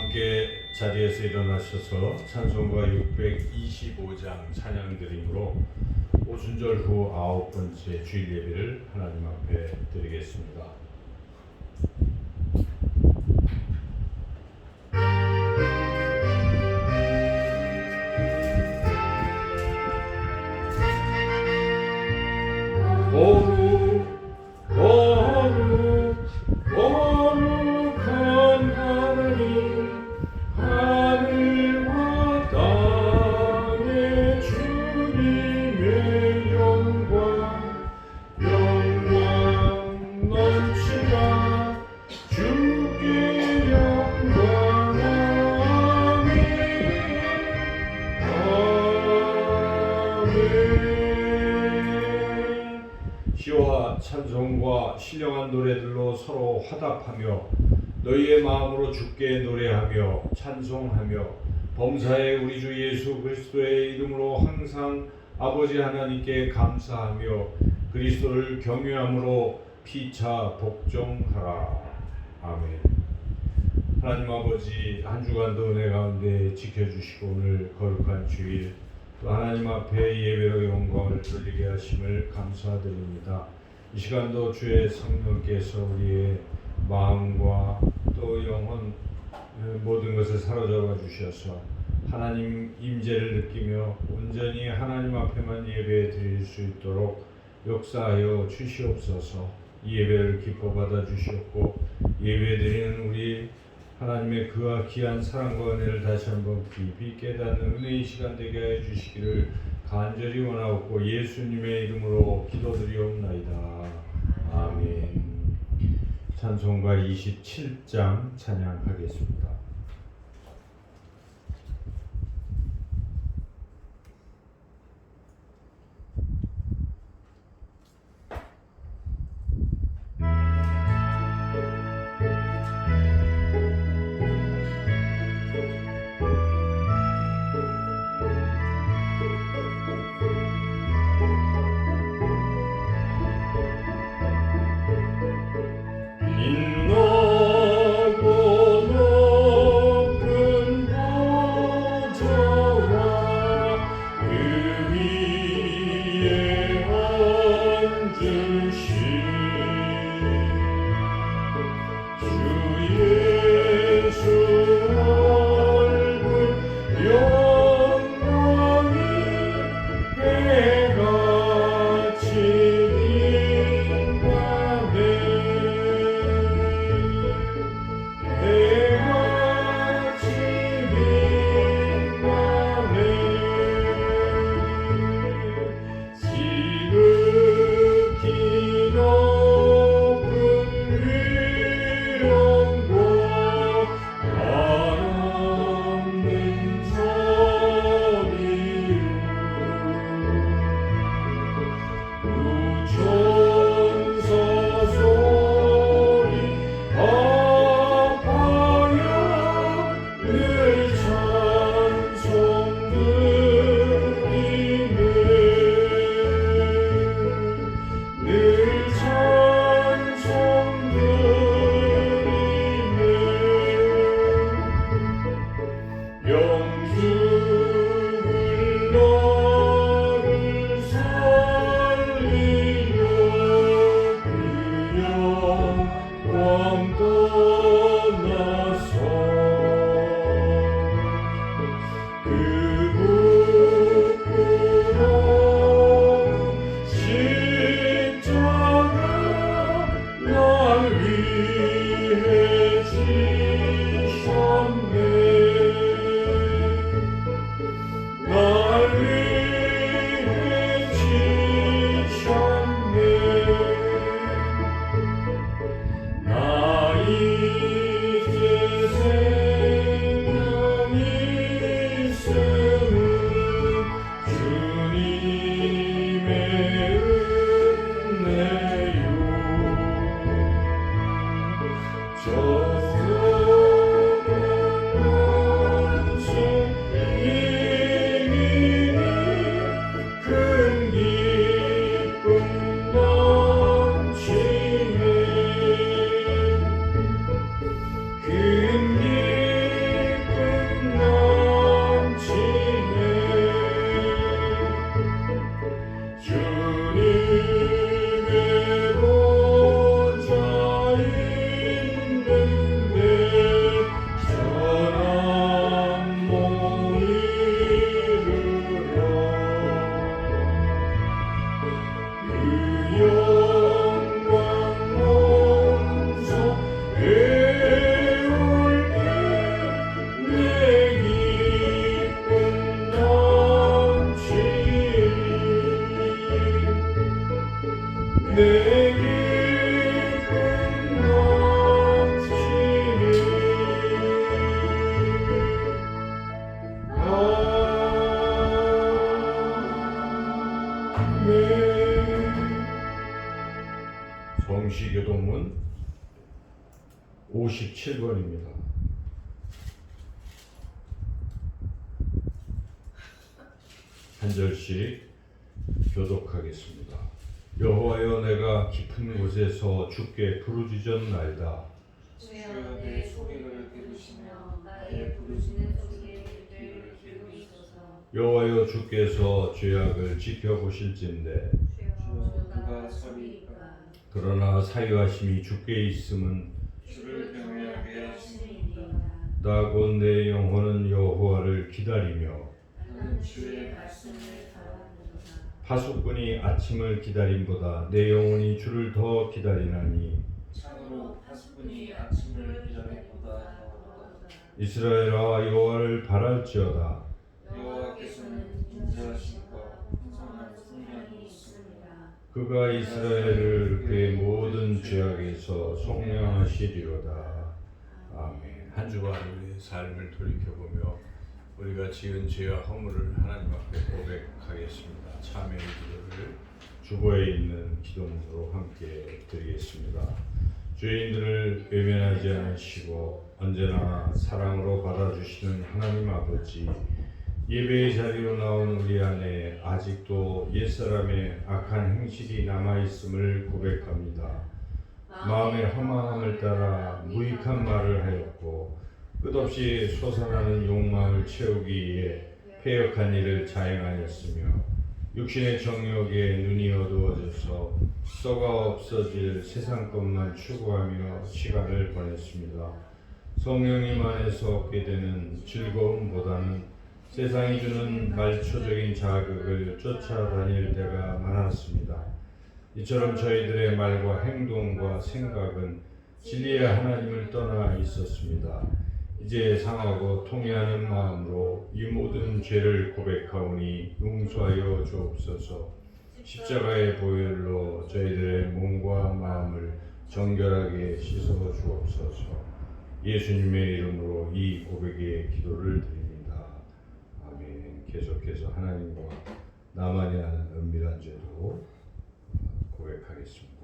함께 자리에서 일어나셔서 찬송가 625장 찬양드림으로 오순절 후 9번째 주일 예배를 하나님 앞에 드리겠습니다. 거룩한 하나님, 하늘과 땅의 주님의 영광 넘치라 주께 영광. 아멘. 시와 찬송과 신령한 노래들로 서로 화답하며 너희의 마음으로 주께 노래하며 찬송하며 범사의 우리 주 예수 그리스도의 이름으로 항상 아버지 하나님께 감사하며 그리스도를 경외함으로 피차 복종하라. 아멘. 하나님 아버지, 한 주간도 은혜 가운데 지켜주시고 오늘 거룩한 주일 또 하나님 앞에 예배로 영광을 돌리게 하심을 감사드립니다. 이 시간도 주의 성령께서 우리의 마음과 또 영혼 모든 것을 사로잡아 주셔서 하나님 임재를 느끼며 온전히 하나님 앞에만 예배 드릴 수 있도록 역사하여 주시옵소서. 이 예배를 기뻐 받아 주시옵고 예배 드리는 우리 하나님의 그와 귀한 사랑과 은혜를 다시 한번 깊이 깨닫는 은혜의 시간 되게 해 주시기를 간절히 원하옵고 예수님의 이름으로 기도드리옵나이다. 아멘. 찬송가 27장 찬양하겠습니다. 빛나고 7번입니다. 한 절씩 교독하겠습니다. 여호와여, 내가 깊은 곳에서 주께 부르짖었나이다. 주여, 내 소리를 들으시며 나의 부르짖는 소리에 귀를 기울이소서. 여호와여, 주께서 죄악을 지켜보실진대. 주여, 누가 서리이까. 그러나 사유하심이 주께 있음은 주를 경외하게 하심이니이다. 나 곧 내 영혼은 여호와를 기다리며 나는 주의 말씀을 바라보노라. 파수꾼이 아침을 기다림보다 내 영혼이 주를 더 기다리나니. 참으로 파수꾼이 아침을 기다림보다 더하도다. 이스라엘아, 여호와를 바랄지어다. 여호와께서는 인자하심과 풍성한 성량이 있습니다. 그가 이스라엘을 그의 모든 죄악에서 속량하시리로다. 아멘. 한 주간 우리의 삶을 돌이켜보며 우리가 지은 죄와 허물을 하나님 앞에 고백하겠습니다. 참회의 기도를 주보에 있는 기도문으로 함께 드리겠습니다. 죄인들을 외면하지 않으시고 언제나 사랑으로 받아주시는 하나님 아버지, 예배의 자리로 나온 우리 안에 아직도 옛사람의 악한 행실이 남아있음을 고백합니다. 마음의 허망함을 따라 무익한 말을 하였고 끝없이 솟아나는 욕망을 채우기 위해 패역한 일을 자행하였으며 육신의 정욕에 눈이 어두워져서 썩어 없어질 세상 것만 추구하며 시간을 보냈습니다. 성령님 안에서 얻게 되는 즐거움보다는 세상이 주는 말초적인 자극을 쫓아다닐 때가 많았습니다. 이처럼 저희들의 말과 행동과 생각은 진리의 하나님을 떠나 있었습니다. 이제 상하고 통회하는 마음으로 이 모든 죄를 고백하오니 용서하여 주옵소서. 십자가의 보혈로 저희들의 몸과 마음을 정결하게 씻어 주옵소서. 예수님의 이름으로 이 고백의 기도를 드립니다. 아멘. 계속해서 하나님과 나만이 아는 은밀한 죄도 고백하겠습니다.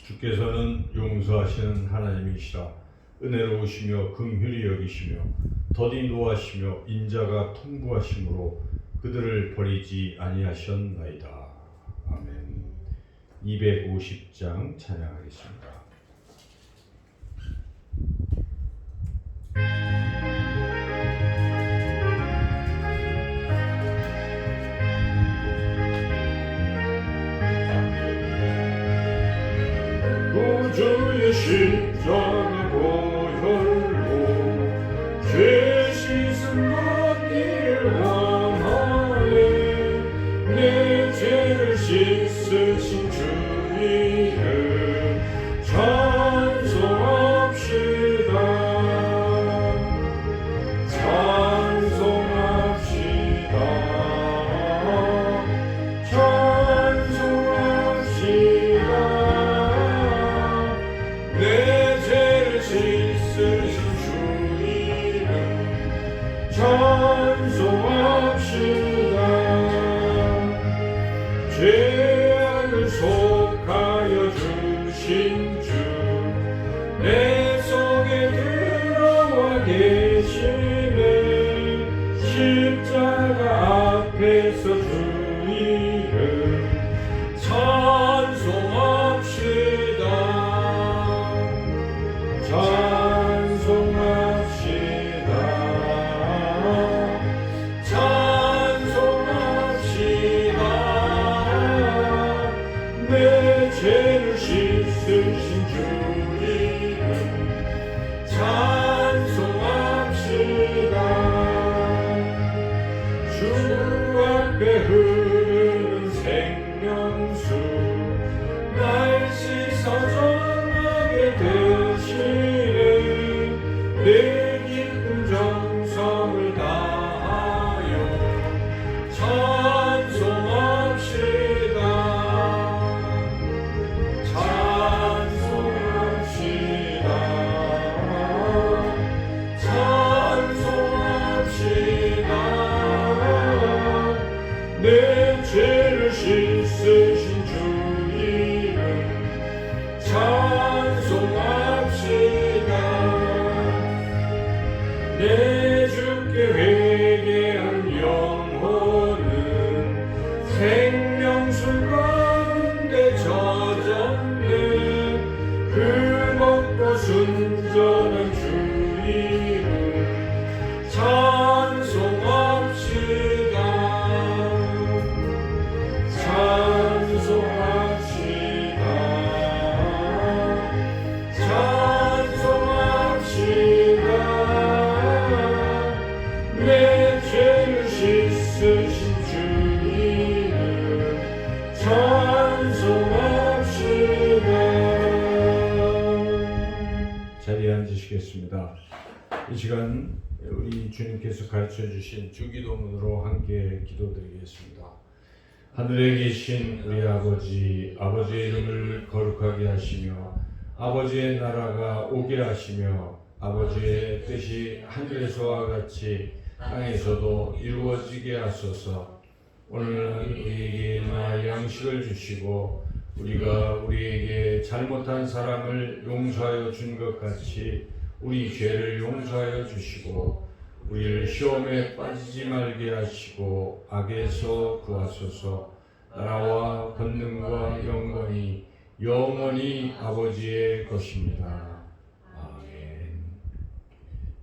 주께서는 용서하시는 하나님이시라. 은혜로우시며 긍휼히 여기시며 더디 노하시며 인자가 풍부하심으로 그들을 버리지 아니하셨나이다. 아멘. 250장 찬양하겠습니다. 구주의 십자가 보혈로 죄 씻음 받기를 원하네. 내 죄를 씻으신 주 이름 찬송합시다. 찬송합시다. 내 죄를 씻으신 주 이름 찬송합시다. 죄악을 속하여 주신 주 내 속에 들어 내 주께 회개한 영혼은 생명수 가운데 젖었네. 그 먹고 순전한 주 이름 찬송합시다. 찬송합시다. 찬송합시다. 내 죄를 씻으신 주 이름 찬송합시다. 자리에 앉으시겠습니다. 이 시간 우리 주님께서 가르쳐 주신 주기도문으로 함께 기도드리겠습니다. 하늘에 계신 우리 아버지, 아버지의 이름을 거룩하게 하시며 아버지의 나라가 오게 하시며 아버지의 뜻이 하늘에서와 같이 땅에서도 이루어지게 하소서. 오늘은 우리에게 나 양식을 주시고 우리가 우리에게 잘못한 사람을 용서하여 준 것 같이 우리 죄를 용서하여 주시고 우리를 시험에 빠지지 말게 하시고 악에서 구하소서. 나라와 권능과 영광이 영원히 아버지의 것입니다. 아멘.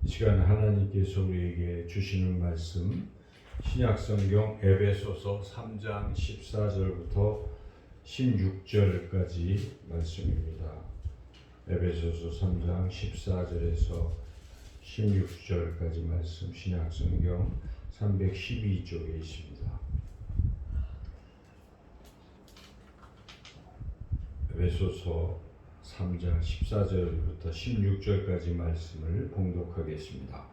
이 시간 하나님께서 우리에게 주시는 말씀 신약성경 에베소서 3장 14절부터 16절까지 말씀입니다. 에베소서 3장 14절에서 16절까지 말씀 신약성경 312쪽에 있습니다. 에베소서 3장 14절부터 16절까지 말씀을 봉독하겠습니다.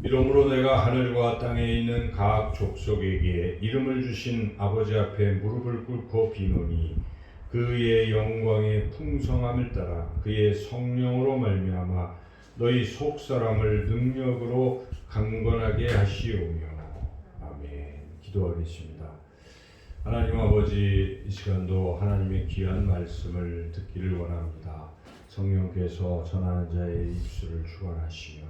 이러므로 내가 하늘과 땅에 있는 각 족속에게 이름을 주신 아버지 앞에 무릎을 꿇고 비노니 그의 영광의 풍성함을 따라 그의 성령으로 말미암아 너희 속사람을 능력으로 강건하게 하시오며. 아멘. 기도하겠습니다. 하나님 아버지, 이 시간도 하나님의 귀한 말씀을 듣기를 원합니다. 성령께서 전하는 자의 입술을 주관하시며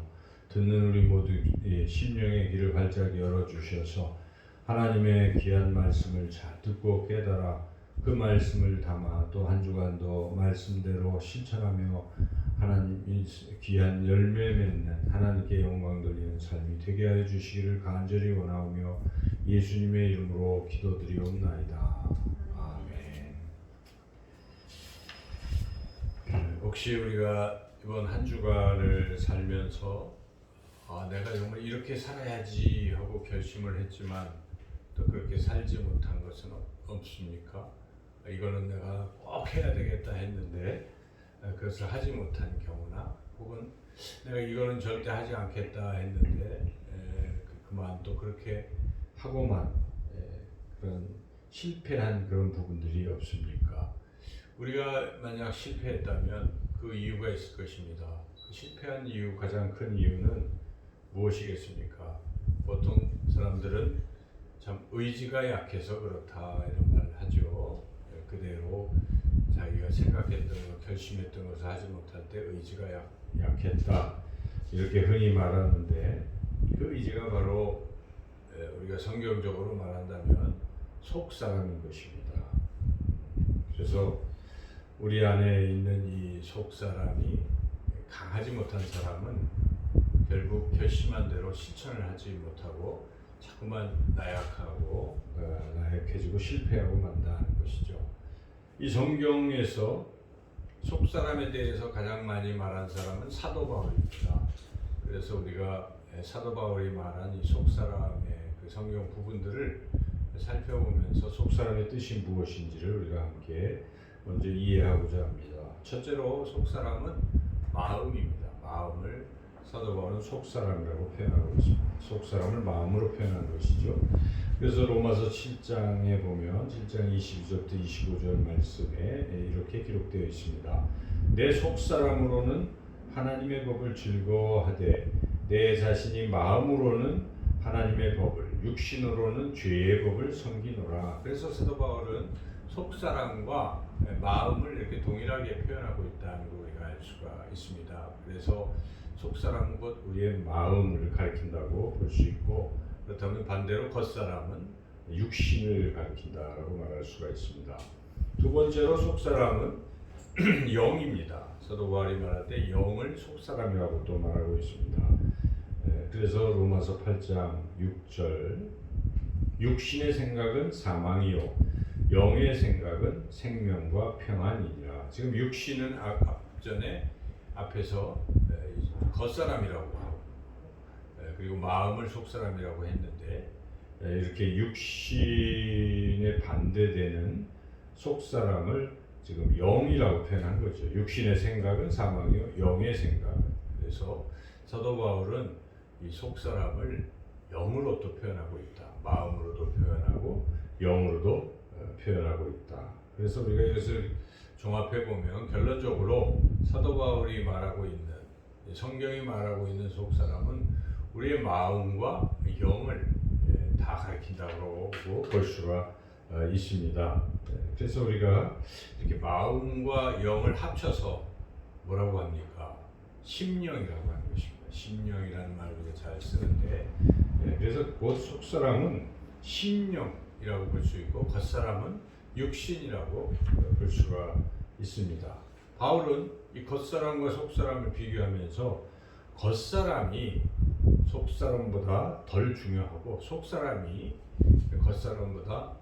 듣는 우리 모두의 심령의 귀를 활짝 열어주셔서 하나님의 귀한 말씀을 잘 듣고 깨달아 그 말씀을 담아 또 한 주간도 말씀대로 실천하며 하나님의 귀한 열매 맺는 하나님께 영광 돌리는 삶이 되게 하여 주시기를 간절히 원하오며 예수님의 이름으로 기도드리옵나이다. 아멘. 혹시 우리가 이번 한 주간을 살면서 내가 정말 이렇게 살아야지 하고 결심을 했지만 또 그렇게 살지 못한 것은 없습니까? 이거는 내가 꼭 해야 되겠다 했는데 그것을 하지 못한 경우나 혹은 내가 이거는 절대 하지 않겠다 했는데 그만 또 그렇게 하고만 그런 실패한 그런 부분들이 없습니까? 우리가 만약 실패했다면 그 이유가 있을 것입니다. 그 실패한 이유, 가장 큰 이유는 무엇이겠습니까? 보통 사람들은 참 의지가 약해서 그렇다 이런 말을 하죠. 그대로 자기가 생각했던 것, 결심했던 것을 하지 못할 때 의지가 약했다 이렇게 흔히 말하는데 그 의지가 바로 우리가 성경적으로 말한다면 속사람인 것입니다. 그래서 우리 안에 있는 이 속사람이 강하지 못한 사람은 결국 결심한 대로 실천을 하지 못하고 자꾸만 나약하고 나약해지고 실패하고 만다는 것이죠. 이 성경에서 속사람에 대해서 가장 많이 말한 사람은 사도 바울입니다. 그래서 우리가 사도 바울이 말한 이 속사람의 그 성경 부분들을 살펴보면서 속사람의 뜻이 무엇인지를 우리가 함께 먼저 이해하고자 합니다. 첫째로 속사람은 마음입니다. 마음을 사도 바울은 속사람이라고 표현하고 있습니다. 속사람을 마음으로 표현한 것이죠. 그래서 로마서 7장에 보면 7장 22절부터 25절 말씀에 이렇게 기록되어 있습니다. 내 속사람으로는 하나님의 법을 즐거워하되 내 자신이 마음으로는 하나님의 법을, 육신으로는 죄의 법을 섬기노라. 그래서 사도 바울은 속사람과 마음을 이렇게 동일하게 표현하고 있다는 걸 우리가 알 수가 있습니다. 그래서 속사람은 곧 우리의 마음을 가리킨다고 볼 수 있고, 그렇다면 반대로 겉사람은 육신을 가리킨다라고 말할 수가 있습니다. 두 번째로 속사람은 영입니다. 사도 바울이 말할 때 영을 속사람이라고 또 말하고 있습니다. 그래서 로마서 8장 6절, 육신의 생각은 사망이요 영의 생각은 생명과 평안이니라. 지금 육신은 앞에서 겉사람이라고 하고, 그리고 마음을 속사람이라고 했는데, 이렇게 육신에 반대되는 속사람을 지금 영이라고 표현한 거죠. 육신의 생각은 사망이요 영의 생각은. 그래서 사도 바울은 이 속사람을 영으로 또 표현하고 있다. 마음으로도 표현하고 영으로도 표현하고 있다. 그래서 우리가 이것을 종합해 보면 결론적으로 사도 바울이 말하고 있는, 성경이 말하고 있는 속사람은 우리의 마음과 영을 다 가리킨다고 볼 수가 있습니다. 그래서 우리가 이렇게 마음과 영을 합쳐서 뭐라고 합니까? 심령이라고 하는 것입니다. 심령이라는 말을 우리가 잘 쓰는데, 그래서 곧 속사람은 심령이라고 볼 수 있고 겉사람은 육신이라고 볼 수가 있습니다. 바울은 이 겉사람과 속사람을 비교하면서 겉사람이 속사람보다 덜 중요하고 속사람이 겉사람보다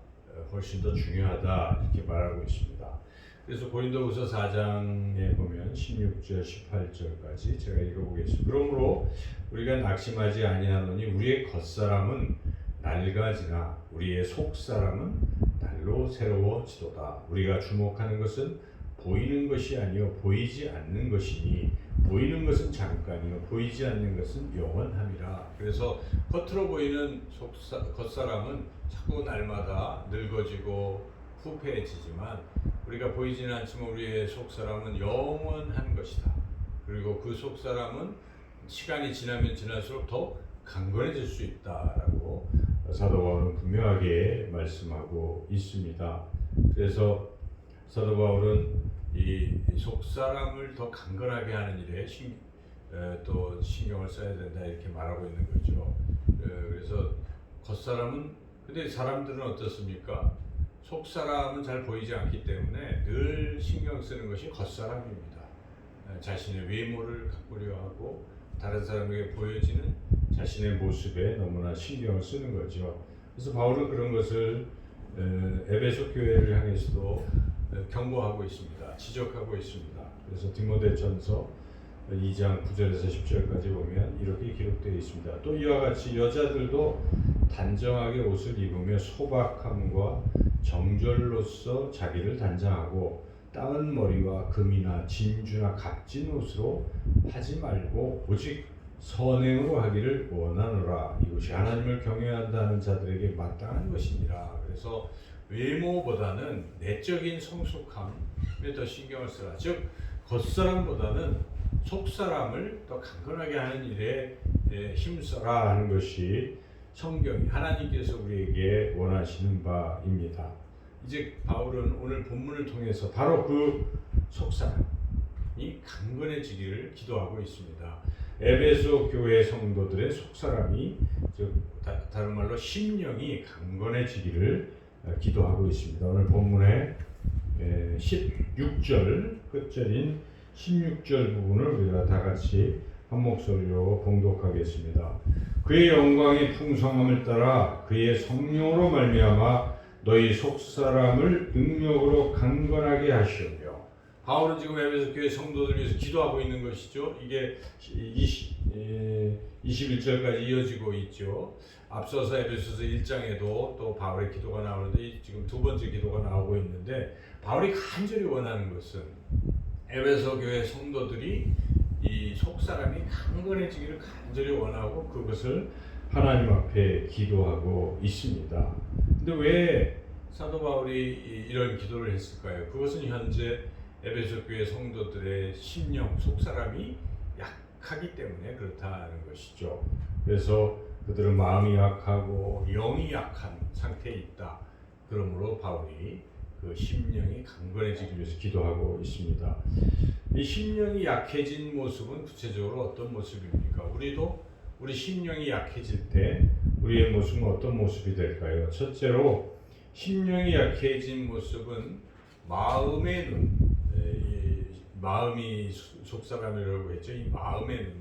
훨씬 더 중요하다 이렇게 말하고 있습니다. 그래서 고린도후서 4장에 보면 16절 18절까지 제가 읽어보겠습니다. 그러므로 우리가 낙심하지 아니하노니 우리의 겉사람은 낡아지나 우리의 속사람은 날로 새로워지도다. 우리가 주목하는 것은 보이는 것이 아니요 보이지 않는 것이니 보이는 것은 잠깐이요 보이지 않는 것은 영원함이라. 그래서 겉으로 보이는 겉사람은 자꾸 날마다 늙어지고 후패해지지만 우리가 보이지는 않지만 우리의 속사람은 영원한 것이다. 그리고 그 속사람은 시간이 지나면 지날수록 더 강건해질 수 있다라고 사도 바울은 분명하게 말씀하고 있습니다. 그래서 사도 바울은 이 속사람을 더 강건하게 하는 일에 또 신경을 써야 된다 이렇게 말하고 있는 거죠. 그래서 겉사람은, 근데 사람들은 어떻습니까? 속사람은 잘 보이지 않기 때문에 늘 신경 쓰는 것이 겉사람입니다. 자신의 외모를 가꾸려 하고 다른 사람에게 보여지는 자신의 모습에 너무나 신경을 쓰는 거죠. 그래서 바울은 그런 것을 에베소 교회를 향해서도 경고하고 있습니다. 지적하고 있습니다. 그래서 디모데전서 2장 9절에서 10절까지 보면 이렇게 기록되어 있습니다. 또 이와 같이 여자들도 단정하게 옷을 입으며 소박함과 정절로서 자기를 단장하고 따은 머리와 금이나 진주나 값진 옷으로 하지 말고 오직 선행으로 하기를 원하노라. 이것이 하나님을 경외한다는 자들에게 마땅한 것이니라. 그래서 외모보다는 내적인 성숙함에 더 신경을 쓰라. 즉 겉사람보다는 속사람을 더 강건하게 하는 일에 힘써라 하는 것이 성경이 하나님께서 우리에게 원하시는 바입니다. 이제 바울은 오늘 본문을 통해서 바로 그 속사람이 강건해지기를 기도하고 있습니다. 에베소 교회 성도들의 속사람이, 즉 다른 말로 심령이 강건해지기를 기도하고 있습니다. 오늘 본문의 16절 끝절인 16절 부분을 우리가 다 같이 한 목소리로 봉독하겠습니다. 그의 영광의 풍성함을 따라 그의 성령으로 말미암아 너희 속사람을 능력으로 강건하게 하시오며. 바울은 지금 에베소 교회 성도들 위해서 기도하고 있는 것이죠. 이게 21절까지 이어지고 있죠. 앞서서 에베소서 1장에도 또 바울의 기도가 나오는데 지금 두 번째 기도가 나오고 있는데, 바울이 간절히 원하는 것은 에베소 교회 성도들이 이 속사람이 강건해지기를 간절히 원하고 그것을 하나님 앞에 기도하고 있습니다. 근데 왜 사도 바울이 이런 기도를 했을까요? 그것은 현재 에베소 교회 성도들의 심령, 속사람이 약하기 때문에 그렇다는 것이죠. 그래서 그들은 마음이 약하고 영이 약한 상태에 있다. 그러므로 바울이 그 심령이 강건해지기 위해서 기도하고 있습니다. 이 심령이 약해진 모습은 구체적으로 어떤 모습입니까? 우리도 우리 심령이 약해질 때 우리의 모습은 어떤 모습이 될까요? 첫째로 심령이 약해진 모습은 마음의 눈, 마음이 속사람이라고 했죠. 이 마음의 눈,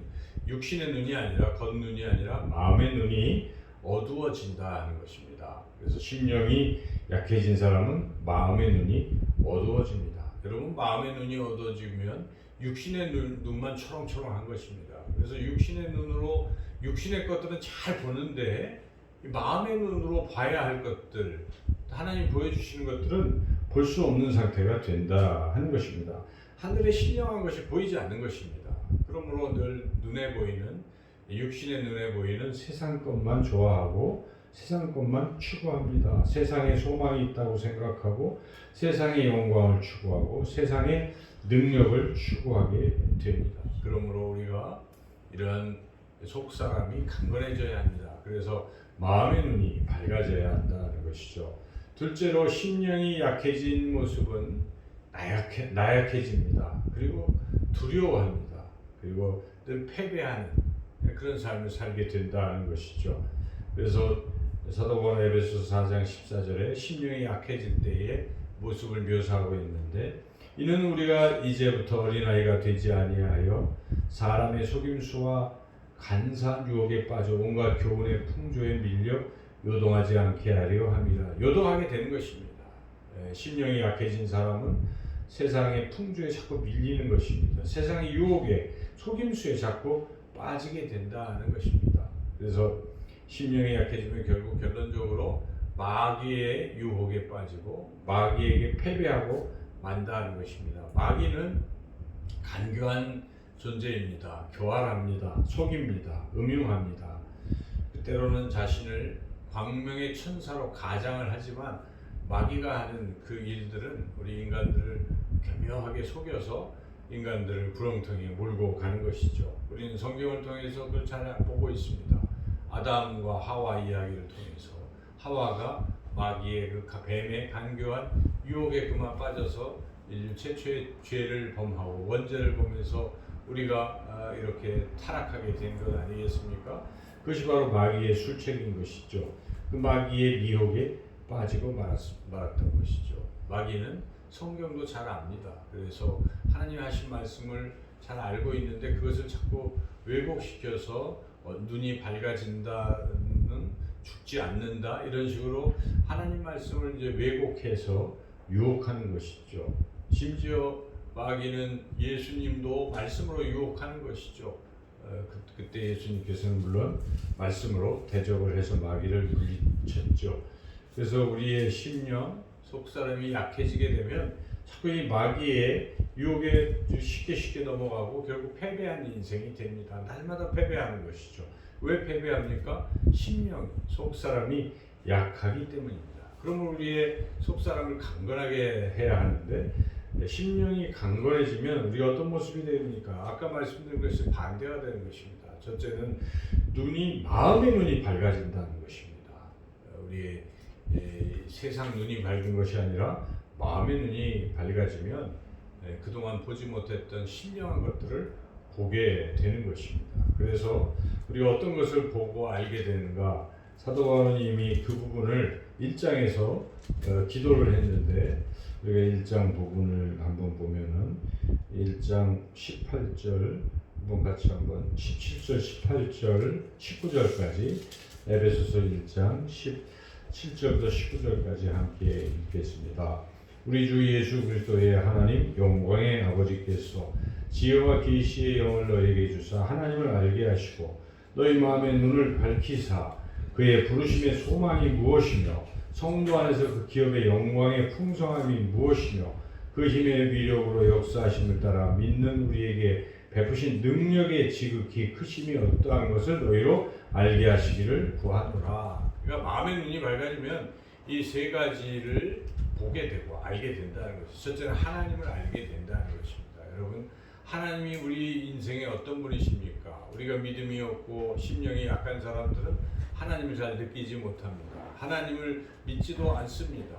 육신의 눈이 아니라 겉눈이 아니라 마음의 눈이 어두워진다 하는 것입니다. 그래서 심령이 약해진 사람은 마음의 눈이 어두워집니다. 여러분, 마음의 눈이 어두워지면 육신의 눈만 초롱초롱한 것입니다. 그래서 육신의 눈으로 육신의 것들은 잘 보는데 마음의 눈으로 봐야 할 것들, 하나님 보여주시는 것들은 볼 수 없는 상태가 된다 하는 것입니다. 하늘의 신령한 것이 보이지 않는 것입니다. 그러므로 늘 눈에 보이는, 육신의 눈에 보이는 세상 것만 좋아하고 세상 것만 추구합니다. 세상에 소망이 있다고 생각하고 세상의 영광을 추구하고 세상의 능력을 추구하게 됩니다. 그러므로 우리가 이러한 속사람이 강건해져야 합니다. 그래서 마음의 눈이 밝아져야 한다는 것이죠. 둘째로 심령이 약해진 모습은 나약해집니다. 그리고 두려워합니다. 그리고 늘 패배하는 그런 삶을 살게 된다는 것이죠. 그래서 사도 바울 에베소서 4장 14절에 심령이 약해질 때의 모습을 묘사하고 있는데, 이는 우리가 이제부터 어린아이가 되지 아니하여 사람의 속임수와 간사한 유혹에 빠져 온갖 교훈의 풍조에 밀려 요동하지 않게 하려 함이라. 요동하게 되는 것입니다. 심령이 약해진 사람은 세상의 풍조에 자꾸 밀리는 것입니다. 세상의 유혹에, 속임수에 자꾸 빠지게 된다는 것입니다. 그래서 심령이 약해지면 결국 결론적으로 마귀의 유혹에 빠지고 마귀에게 패배하고 만다는 것입니다. 마귀는 간교한 존재입니다. 교활합니다. 속입니다. 음흉합니다. 때로는 자신을 광명의 천사로 가장을 하지만 마귀가 하는 그 일들은 우리 인간들을 교묘하게 속여서 인간들을 구렁텅이에 몰고 가는 것이죠. 우리는 성경을 통해서 그걸 잘 보고 있습니다. 아담과 하와 이야기를 통해서 하와가 마귀의 그 뱀의 간교한 유혹에 그만 빠져서 인류 최초의 죄를 범하고 원죄를 범해서 우리가 이렇게 타락하게 된 것 아니겠습니까? 그것이 바로 마귀의 술책인 것이죠. 그 마귀의 미혹에 빠지고 말았던 것이죠. 마귀는 성경도 잘 압니다. 그래서 하나님 하신 말씀을 잘 알고 있는데 그것을 자꾸 왜곡시켜서 눈이 밝아진다는, 죽지 않는다, 이런 식으로 하나님 말씀을 이제 왜곡해서 유혹하는 것이죠. 심지어 마귀는 예수님도 말씀으로 유혹하는 것이죠. 그때 예수님께서는 물론 말씀으로 대적을 해서 마귀를 물리쳤죠. 그래서 우리의 심령, 속사람이 약해지게 되면 자꾸 이 마귀의 유혹에 쉽게 넘어가고 결국 패배한 인생이 됩니다. 날마다 패배하는 것이죠. 왜 패배합니까? 심령, 속사람이 약하기 때문입니다. 그러면 우리의 속사람을 강건하게 해야 하는데, 심령이 강건해지면 우리가 어떤 모습이 됩니까? 아까 말씀드린 것이 반대가 되는 것입니다. 첫째는 마음의 눈이 밝아진다는 것입니다. 우리의 세상 눈이 밝은 것이 아니라 마음의 눈이 밝아지면 그동안 보지 못했던 신령한 것들을 보게 되는 것입니다. 그래서 우리가 어떤 것을 보고 알게 되는가, 사도 바울은 이미 그 부분을 1장에서 기도를 했는데, 우리가 1장 부분을 한번 보면은 1장 18절 한번 같이 한번 17절, 18절, 19절까지 에베소서 1장 17절부터 19절까지 함께 읽겠습니다. 우리 주 예수 그리스도의 하나님 영광의 아버지께서 지혜와 계시의 영을 너희에게 주사 하나님을 알게 하시고 너희 마음의 눈을 밝히사 그의 부르심의 소망이 무엇이며 성도 안에서 그 기업의 영광의 풍성함이 무엇이며 그 힘의 위력으로 역사하심을 따라 믿는 우리에게 베푸신 능력의 지극히 크심이 어떠한 것을 너희로 알게 하시기를 구하노라. 그러니까 마음의 눈이 밝아지면 이 세 가지를 보게 되고 알게 된다는 것이죠. 첫째는 하나님을 알게 된다는 것입니다. 여러분, 하나님이 우리 인생에 어떤 분이십니까? 우리가 믿음이 없고 심령이 약한 사람들은 하나님을 잘 느끼지 못합니다. 하나님을 믿지도 않습니다.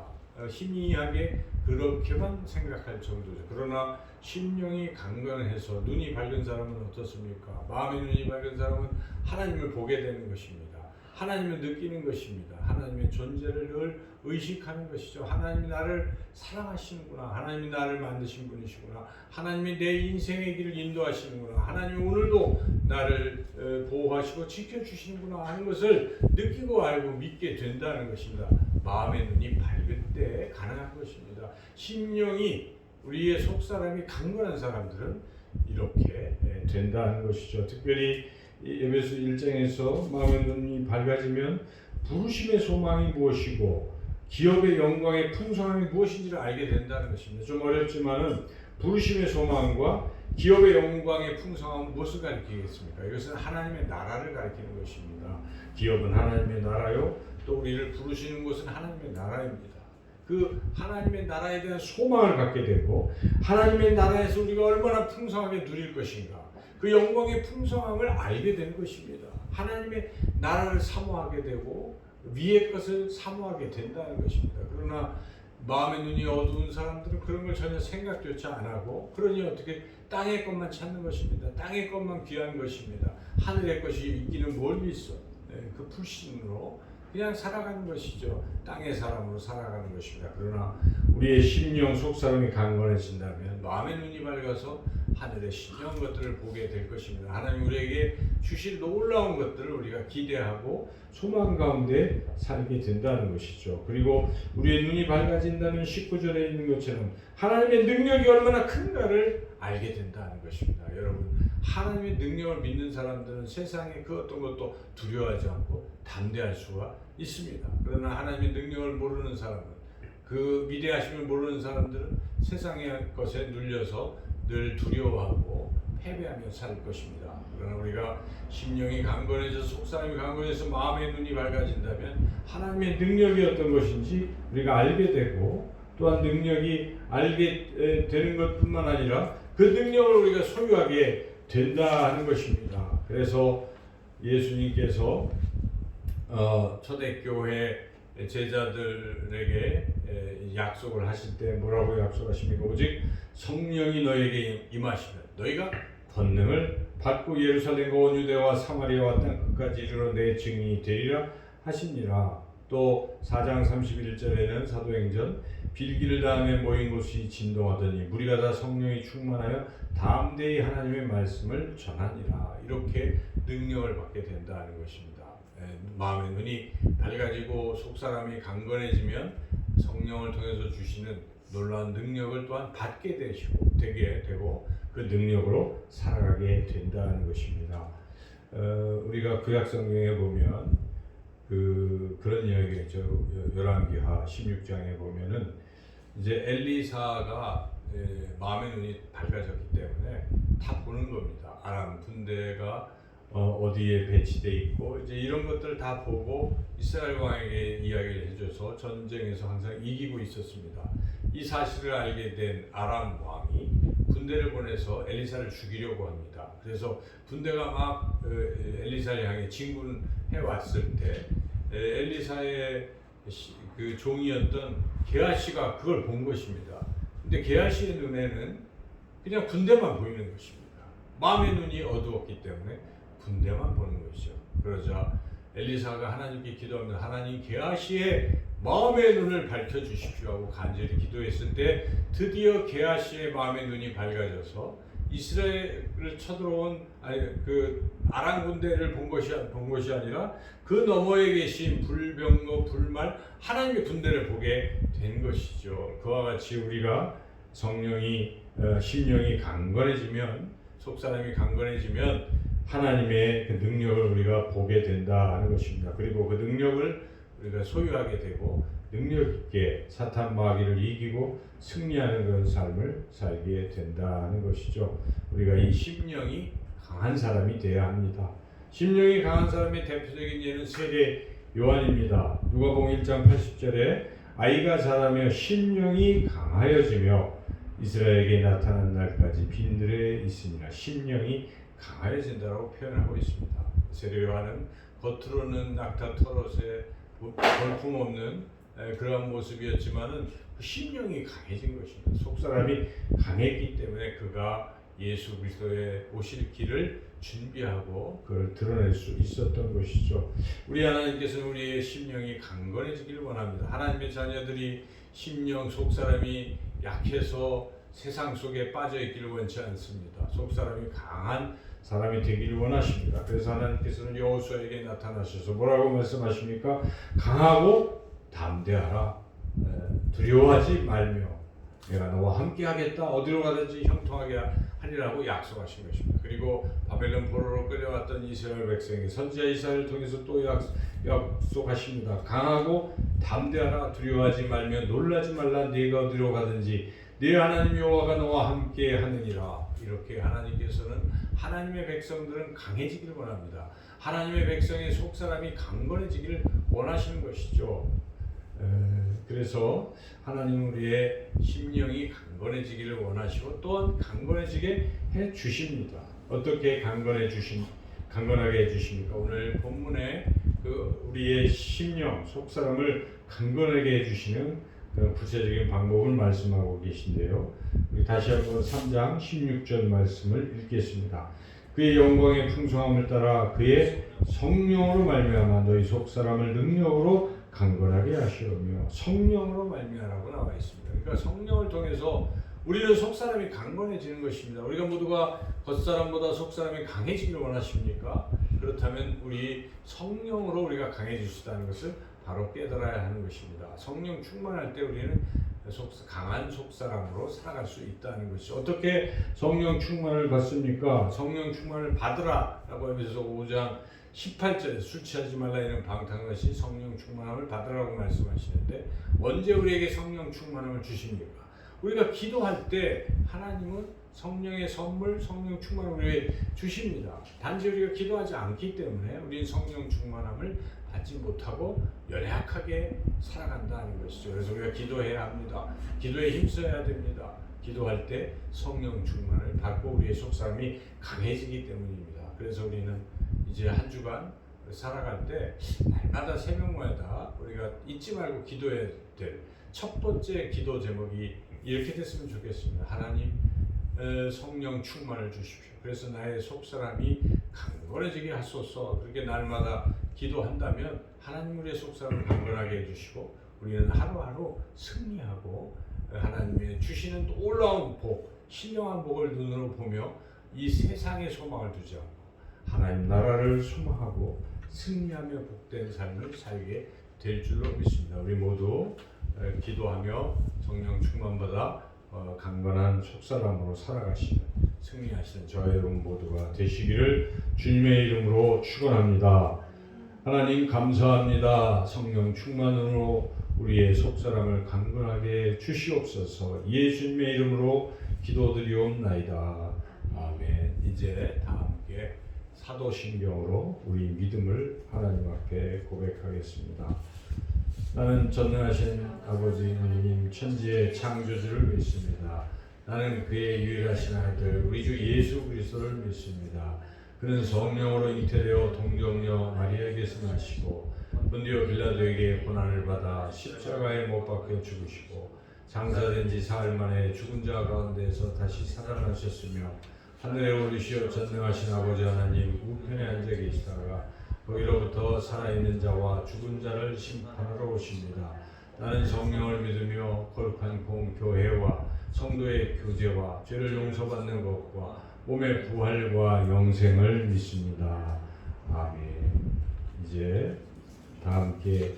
희미하게 그렇게만 생각할 정도죠. 그러나 심령이 강건해서 눈이 밝은 사람은 어떻습니까? 마음의 눈이 밝은 사람은 하나님을 보게 되는 것입니다. 하나님을 느끼는 것입니다. 하나님의 존재를 늘 의식하는 것이죠. 하나님이 나를 사랑하시는구나. 하나님이 나를 만드신 분이시구나. 하나님이 내 인생의 길을 인도하시는구나. 하나님이 오늘도 나를 보호하시고 지켜주시는구나 하는 것을 느끼고 알고 믿게 된다는 것입니다. 마음의 눈이 밝을 때 가능한 것입니다. 심령이 우리의 속사람이 강건한 사람들은 이렇게 된다는 것이죠. 특별히 에베소 1장에서 마음의 눈이 밝아지면 부르심의 소망이 무엇이고 기업의 영광의 풍성함이 무엇인지를 알게 된다는 것입니다. 좀 어렵지만은 부르심의 소망과 기업의 영광의 풍성함은 무엇을 가리키겠습니까? 이것은 하나님의 나라를 가리키는 것입니다. 기업은 하나님의 나라요, 또 우리를 부르시는 곳은 하나님의 나라입니다. 그 하나님의 나라에 대한 소망을 갖게 되고 하나님의 나라에서 우리가 얼마나 풍성하게 누릴 것인가, 그 영광의 풍성함을 알게 되는 것입니다. 하나님의 나라를 사모하게 되고 위의 것을 사모하게 된다는 것입니다. 그러나 마음의 눈이 어두운 사람들은 그런 걸 전혀 생각조차 안 하고, 그러니 어떻게 땅의 것만 찾는 것입니다. 땅의 것만 귀한 것입니다. 하늘의 것이 있기는 멀리 있어. 그 불신으로 그냥 살아가는 것이죠. 땅의 사람으로 살아가는 것입니다. 그러나 우리의 심령 속사람이 강건해진다면 마음의 눈이 밝아서 하늘의 신령한 것들을 보게 될 것입니다. 하나님 우리에게 주실 놀라운 것들을 우리가 기대하고 소망 가운데 살게 된다는 것이죠. 그리고 우리의 눈이 밝아진다면 19절에 있는 것처럼 하나님의 능력이 얼마나 큰가를 알게 된다는 것입니다. 여러분, 하나님의 능력을 믿는 사람들은 세상에 그 어떤 것도 두려워하지 않고 담대할 수가 있습니다. 그러나 하나님의 능력을 모르는 사람은, 그 위대하심을 모르는 사람들은 세상의 것에 눌려서 늘 두려워하고 패배하며 살 것입니다. 그러나 우리가 심령이 강건해져서 속사람이 강건해서 마음의 눈이 밝아진다면 하나님의 능력이 어떤 것인지 우리가 알게 되고, 또한 능력이 알게 되는 것뿐만 아니라 그 능력을 우리가 소유하게 된다 하는 것입니다. 그래서 예수님께서 초대교회 제자들에게 약속을 하실 때 뭐라고 약속하십니까? 오직 성령이 너에게 임하시면 너희가 권능을 받고 예루살렘과 온 유대와 사마리아와 땅 끝까지 이르러 내 증인이 되리라 하시니라. 또 4장 31절에는 사도행전 빌기를 다음에 모인 곳이 진동하더니 무리가 다 성령이 충만하여 담대히 하나님의 말씀을 전하니라. 이렇게 능력을 받게 된다는 것입니다. 마음의 눈이 밝아지고 속사람이 강건해지면 성령을 통해서 주시는 놀라운 능력을 또한 받게 되게 되고 그 능력으로 살아가게 된다는 것입니다. 우리가 구약성경에 보면 그런 이야기가 있죠. 열왕기하 16장에 보면은 이제 엘리사가 마음의 눈이 밝아졌기 때문에 다 보는 겁니다. 아람 군대가 어디에 배치돼 있고 이제 이런 것들을 다 보고 이스라엘 왕에게 이야기를 해줘서 전쟁에서 항상 이기고 있었습니다. 이 사실을 알게 된 아람 왕이 군대를 보내서 엘리사를 죽이려고 합니다. 그래서 군대가 막 엘리사를 향해 진군해 왔을 때 엘리사의 그 종이었던 게하시가 그걸 본 것입니다. 근데 게하시의 눈에는 그냥 군대만 보이는 것입니다. 마음의 눈이 어두웠기 때문에 군대만 보는 것이죠. 그러자 엘리사가 하나님께 기도하면 하나님 게하시의 마음의 눈을 밝혀주십시오 하고 간절히 기도했을 때 드디어 게하시의 마음의 눈이 밝아져서 이스라엘을 쳐들어온 그 아람 군대를 본 것이 아니라 그 너머에 계신 불병거 불말 하나님의 군대를 보게 된 것이죠. 그와 같이 우리가 성령이 심령이 강건해지면, 속사람이 강건해지면 하나님의 그 능력을 우리가 보게 된다 하는 것입니다. 그리고 그 능력을 우리가 소유하게 되고 능력 있게 사탄 마귀를 이기고 승리하는 그런 삶을 살게 된다는 것이죠. 우리가 이 심령이 강한 사람이 되어야 합니다. 심령이 강한 사람의 대표적인 예는 세례 요한입니다. 누가복음 1장 80절에 아이가 자라며 심령이 강하여지며 이스라엘에게 나타난 날까지 빈들에 있으니라. 심령이 강하여진다라고 표현하고 있습니다. 세례 요한은 겉으로는 낙타 털옷에 볼품없는 그러한 모습이었지만은 그 심령이 강해진 것입니다. 속사람이 강했기 때문에 그가 예수 그리스도의 오실 길을 준비하고 그걸 드러낼 수 있었던 것이죠. 우리 하나님께서는 우리의 심령이 강건해지기를 원합니다. 하나님의 자녀들이 심령 속사람이 약해서 세상 속에 빠져 있기를 원치 않습니다. 속사람이 강한 사람이 되기를 원하십니다. 그래서 하나님께서는 여호수아에게 나타나셔서 뭐라고 말씀하십니까? 강하고 담대하라. 두려워하지 말며 내가 너와 함께 하겠다. 어디로 가든지 형통하게 하리라고 약속하신 것입니다. 그리고 바벨론 포로로 끌려왔던 이스라엘 백성에게 선지자 이사야를 통해서 또 약속하십니다. 강하고 담대하라. 두려워하지 말며 놀라지 말라. 네가 어디로 가든지 네 하나님 여호와가 너와 함께 하느니라. 이렇게 하나님께서는 하나님의 백성들은 강해지기를 원합니다. 하나님의 백성의 속사람이 강건해지기를 원하시는 것이죠. 그래서 하나님은 우리의 심령이 강건해지기를 원하시고 또한 강건해지게 해 주십니다. 어떻게 강건하게 해 주십니까? 오늘 본문에 우리의 심령, 속사람을 강건하게 해 주시는 그런 구체적인 방법을 말씀하고 계신데요. 우리 다시 한번 3장 16절 말씀을 읽겠습니다. 그의 영광의 풍성함을 따라 그의 성령으로 말미암아 너희 속사람을 능력으로 강건하게 하시오며 성령으로 말미암아라고 나와 있습니다. 그러니까 성령을 통해서 우리는 속사람이 강건해지는 것입니다. 우리가 모두가 겉사람보다 속사람이 강해지기를 원하십니까? 그렇다면 우리 성령으로 우리가 강해질 수 있다는 것을 바로 깨달아야 하는 것입니다. 성령 충만할 때 우리는 강한 속사람으로 살아갈 수 있다는 것이죠. 어떻게 성령 충만을 받습니까? 성령 충만을 받으라 라고 에베소서 5장 18절에 술 취하지 말라 이는 방탕하시 성령 충만함을 받으라고 말씀하시는데 언제 우리에게 성령 충만함을 주십니까? 우리가 기도할 때 하나님은 성령의 선물, 성령 충만함을 우리에게 주십니다. 단지 우리가 기도하지 않기 때문에 우리는 성령 충만함을 받지 못하고 연약하게 살아간다는 것이죠. 그래서 우리가 기도해야 합니다. 기도에 힘써야 됩니다. 기도할 때 성령 충만을 받고 우리의 속사람이 강해지기 때문입니다. 그래서 우리는 이제 한 주간 살아갈 때 날마다 새벽마다 우리가 잊지 말고 기도해야 될 첫 번째 기도 제목이 이렇게 됐으면 좋겠습니다. 하나님 성령 충만을 주십시오. 그래서 나의 속사람이 강건해지게 하소서. 그렇게 날마다 기도한다면 하나님 우리의 속사람을 강건하게 해주시고 우리는 하루하루 승리하고 하나님의 주시는 놀라운 복, 신령한 복을 눈으로 보며 이 세상의 소망을 두지 않고 하나님 나라를 소망하고 승리하며 복된 삶을 살게 될 줄로 믿습니다. 우리 모두 기도하며 성령 충만받아 강건한 속사람으로 살아가시는 승리하시는 저와 여러분 모두가 되시기를 주님의 이름으로 축원합니다. 하나님 감사합니다. 성령 충만으로 우리의 속사람을 강건하게 주시옵소서. 예수님의 이름으로 기도드리옵나이다. 아멘. 이제 다 함께 사도신경으로 우리 믿음을 하나님 앞에 고백하겠습니다. 나는 전능하신 아버지 하나님 천지의 창조주를 믿습니다. 나는 그의 유일하신 아들 우리 주 예수 그리스도를 믿습니다. 그는 성령으로 잉태되어 동정녀 마리아에게서 나시고 본디오 빌라도에게 고난을 받아 십자가에 못 박혀 죽으시고 장사된 지 사흘 만에 죽은 자 가운데서 다시 살아나셨으며 하늘에 오르시어 전능하신 아버지 하나님 우편에 앉아 계시다가 거기로부터 살아있는 자와 죽은 자를 심판하러 오십니다. 나는 성령을 믿으며 거룩한 공교회와 성도의 교제와 죄를 용서받는 것과 몸의 부활과 영생을 믿습니다. 아멘. 이제 다 함께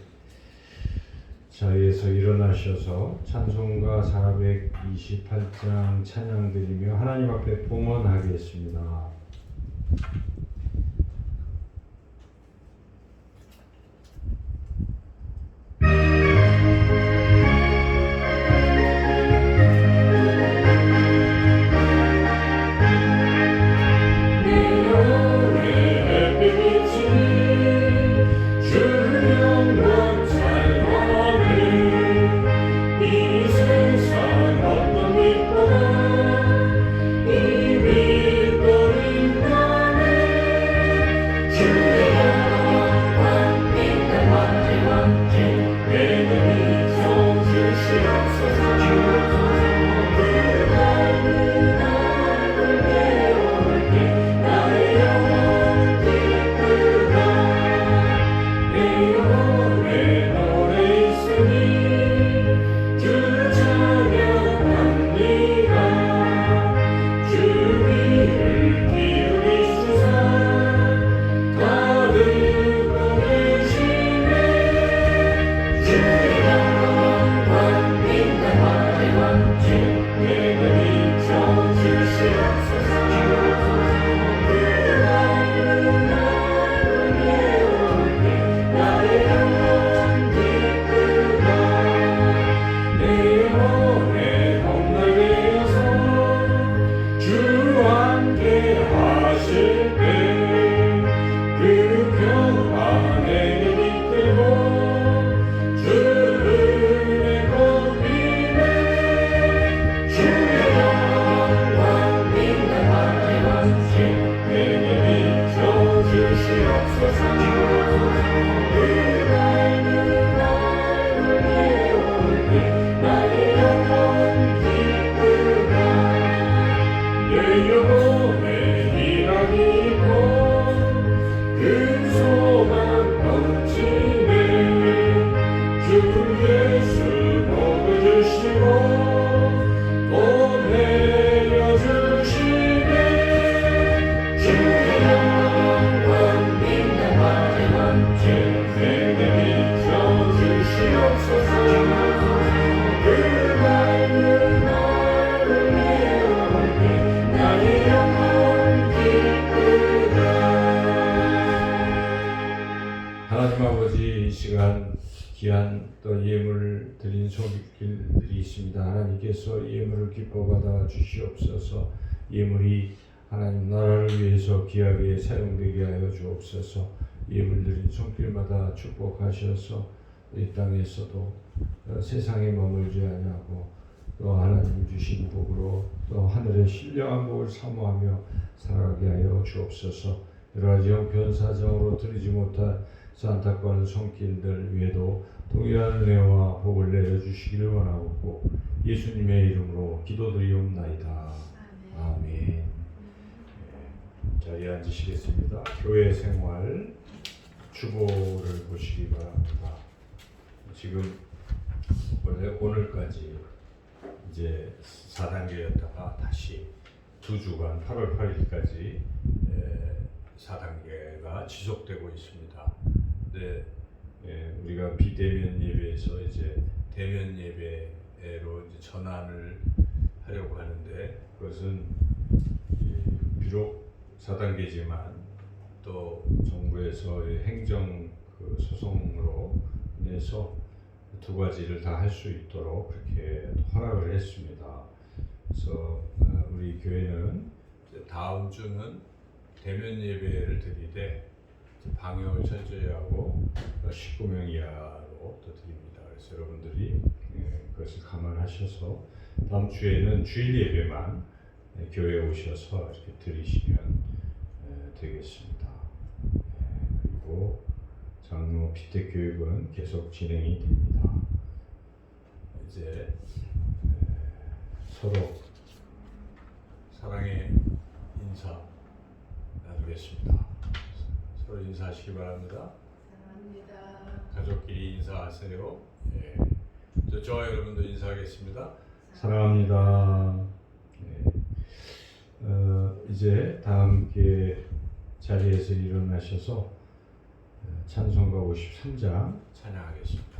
자리에서 일어나셔서 찬송가 428장 찬양 드리며 하나님 앞에 봉헌하겠습니다. 이 빛 하나님 아버지, 이 시간 귀한 또 예물 드린 손길들이 있습니다. 하나님께서 예물을 기뻐 받아 주시옵소서. 예물이 하나님 나라를 위해서 귀하게 사용되게 하여 주옵소서. 예물 드린 손길마다 축복하셔서 이 땅에서도 세상에 머물지 아니하고 또 하나님 주신 복으로 또 하늘의 신령한 복을 사모하며 살아가게 하여 주옵소서. 여러 가지 형편 사정으로 드리지 못해서 안타까운 손길들 위에도 동일한 은혜와 복을 내려주시기를 원하고 예수님의 이름으로 기도드리옵나이다. 아멘. 자리에 앉으시겠습니다. 교회 생활 주보를 보시기 바랍니다. 지금 원래 오늘까지 이제 4단계였다가 다시 2주간 8월 8일까지 4단계가 지속되고 있습니다. 근데 우리가 비대면 예배에서 이제 대면 예배로 이제 전환을 하려고 하는데 그것은 비록 4단계지만 또 정부에서 행정 소송으로 인해서 두 가지를 다 할 수 있도록 그렇게 허락을 했습니다. 그래서 우리 교회는 다음 주는 대면 예배를 드리되 방역을 철저히 하고 19명 이하로 또 드립니다. 그래서 여러분들이 그것을 감안하셔서 다음 주에는 주일 예배만 교회에 오셔서 이렇게 드리시면 되겠습니다. 그리고 장로 피택 교육은 계속 진행이 됩니다. 이제 서로 사랑의 인사 나누겠습니다. 서로 인사하시기 바랍니다. 사랑합니다. 가족끼리 인사하세요. 저와 여러분도 인사하겠습니다. 사랑합니다. 이제 다 함께 자리에서 일어나셔서 찬송가 53장 찬양하겠습니다.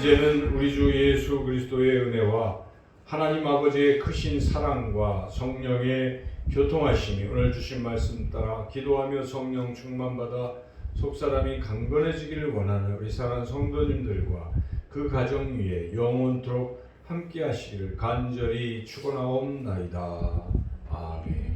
이제는 우리 주 예수 그리스도의 은혜와 하나님 아버지의 크신 사랑과 성령의 교통하심이 오늘 주신 말씀 따라 기도하며 성령 충만받아 속사람이 강건해지기를 원하는 우리 사랑하는 성도님들과 그 가정 위에 영원토록 함께 하시기를 간절히 축원하옵나이다. 아멘.